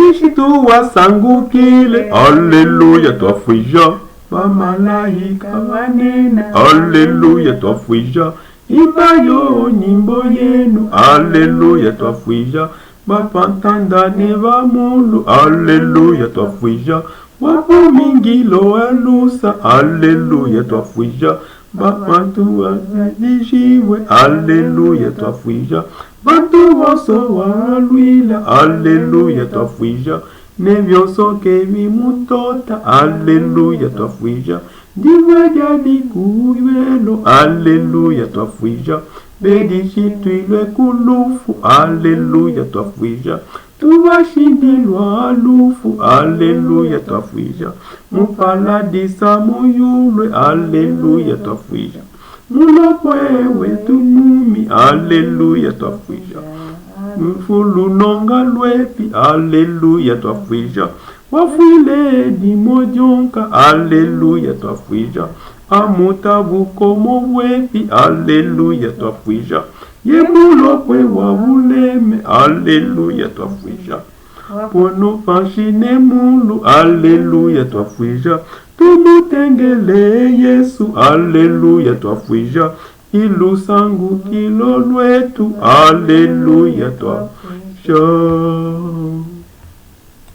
Bedishi tuwasangukile, haleluya twafwija. Bamalaika banena, haleluya twafwija. Ibayo nyimbo yenu, haleluya twafwija. Bapantandane bamulu, haleluya twafwija. Wapo mingilo alusa, haleluya twafwija. Bapantu wadijiwe, haleluya twafwija. Bantu woso walwila, haleluya twafwija. Nebyoso kebimutota, haleluya twafwija. Diwe jadi kuibelo, haleluya twafwija. Bedishi tuilwe kulufu, haleluya twafwija. Tubashindilwa alufu, haleluya twafwija. Mupaladisa muyulwe, haleluya twafwija. Mulokwewe tumumi, haleluya twafwija. Mfulunonga lwepi, haleluya twafwija. Wafwile ni mojonka, haleluya twafwija. Amutabuko mwepi, haleluya twafwija. Yemulokwe wabuleme, haleluya twafwija. Pono panshine mulu, haleluya twafwija. Tumutengele Yesu, haleluya twafwija. Ilusangu kilo lwetu, haleluya twafwija.